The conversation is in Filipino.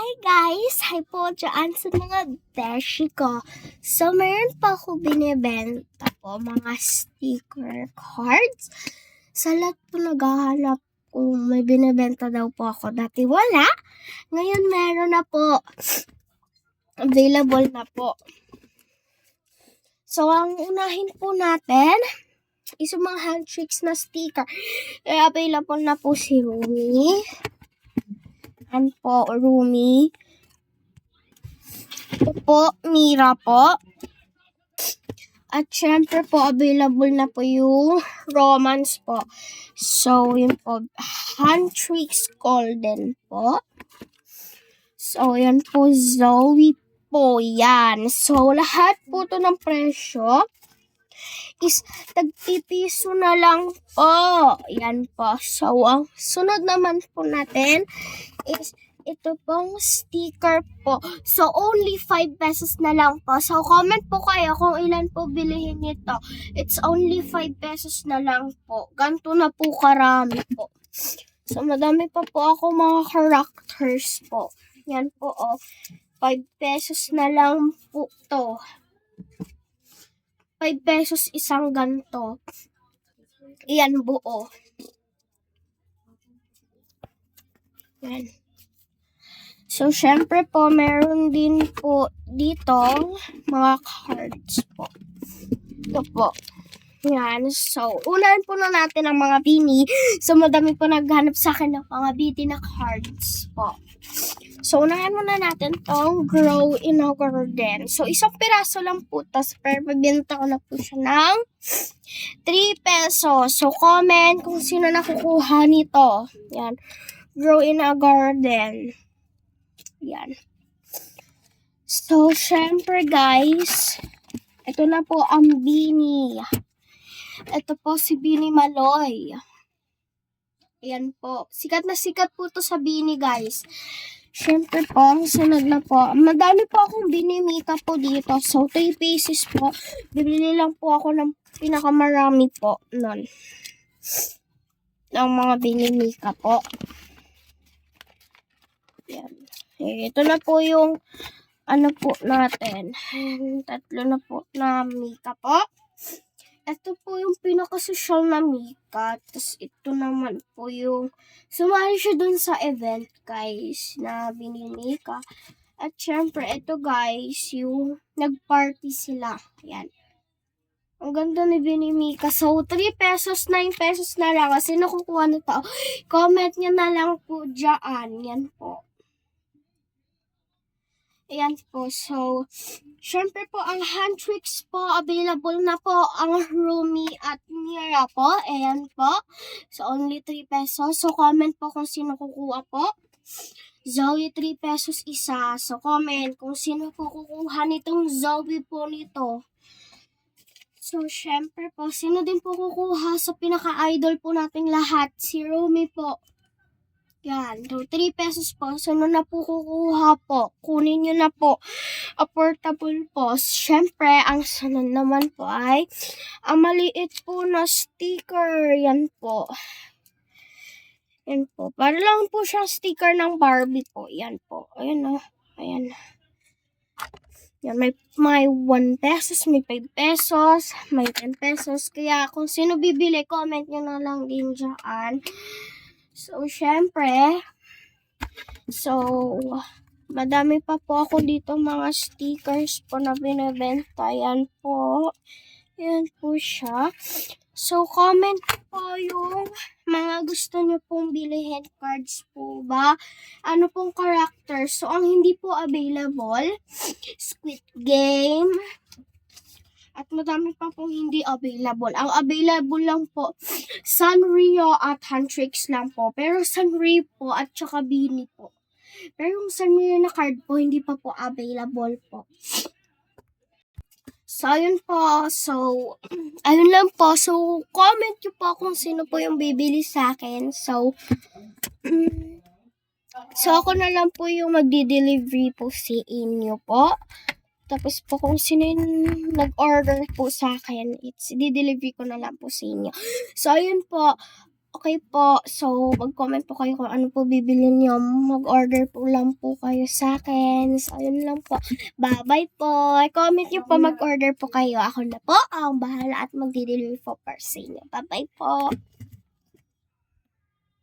Hi guys! Hi po dyan sa mga beshi ko. So, meron pa ako binibenta po mga sticker cards. Sa lahat po naghahanap kung may binibenta daw po ako. Dati wala. Ngayon meron na po. Available na po. So, ang unahin po natin is yung mga hand tricks na sticker. Available na po si Rumi. Yan po, Rumi. Ito po, Mira po. At syempre po, available na po yung Romance po. So, yun po, Hand Tricks Golden po. So, yan po, Zoe po, yan. So, lahat po to ng presyo is tagpipiso na lang po. Yan po. So, ang sunod naman po natin is ito pong sticker po. So, only 5 pesos na lang po. So, comment po kayo kung ilan po bilihin nito. It's only 5 pesos na lang po. Ganito na po karami po. So, madami pa po ako mga characters po. Yan po, oh. 5 pesos na lang po to. 5 pesos isang ganito. Yan buo. Yan. So, syempre po, meron din po dito mga cards po. Ito po. Yan. So, unahin po na natin ang mga bini. So, madami po naghanap sa akin ng mga bini na cards po. So, unahin muna natin tong Grow in a Garden. So, isang piraso lang po. Tapos, pero pabinta ko na po siya ng 3 pesos. So, comment kung sino nakukuha nito. Yan. Grow in a Garden. Yan. So, syempre guys, ito na po ang Bini. Ito po si Bini Maloy. Yan po. Sikat na sikat po to sa Bini guys. Syempre po, ang sunod na po. Madami po akong Bini Mika po dito. So, 3 pieces po. Bibili lang po ako ng pinakamarami po nun. Ng mga Bini Mika po. Yan. Ito na po yung ano po natin. Tatlo na po na Mika po. Ito po yung pinaka-social na Mika. Tapos ito naman po yung sumali siya dun sa event guys na Binimika. At syempre ito guys yung nag-party sila. Yan. Ang ganda ni Binimika. So 3 pesos, 9 pesos na lang. Kasi nakukuha nito. Comment nyo na lang po dyan. Yan po. Ayan po. So, syempre po, ang hand tricks po, available na po ang Rumi at Mira po. Ayan po. So, only 3 pesos. So, comment po kung sino kukuha po. Zoe, 3 pesos isa. So, comment kung sino po kukuha nitong Zoe po nito. So, syempre po, sino din po kukuha sa pinaka-idol po nating lahat? Si Rumi po. Yan. So, 3 pesos po. So, na po kukuha po. Kunin nyo na po. Affordable po. Siyempre, ang sunod naman po ay ang maliit po na sticker. Yan po. Yan po. Para lang po siya sticker ng Barbie po. Yan po. Ayan o. Ayan. Yan. May 1 pesos, may 5 pesos, may 10 pesos. Kaya kung sino bibili, comment nyo na lang din dyan. So, syempre, madami pa po ako dito mga stickers po na binibenta. Yan po. Yan po siya. So, comment po yung mga gusto nyo pong bilihin cards po ba? Ano pong character? So, ang hindi po available, Squid Game. At madami pa pong hindi available. Ang available lang po, Sanrio at Huntrix lang po. Pero Sanrio po at saka Bini po. Pero yung Sanrio na card po, hindi pa po available po. So, ayun po. So, ayun lang po. So, comment nyo po kung sino po yung bibili sa akin. So, ako na lang po yung magdi-delivery po si inyo po. Tapos po kung sino yung nag-order po sa akin, di-delivery ko na lang po sa inyo. So, ayun po. Okay po. So, mag-comment po kayo kung ano po bibilin niyo. Mag-order po lang po kayo sa akin. So, yun lang po. Bye-bye po. Comment niyo po, mag-order po kayo. Ako na po ang bahala at magdi-deliver po per sa inyo. Bye-bye po.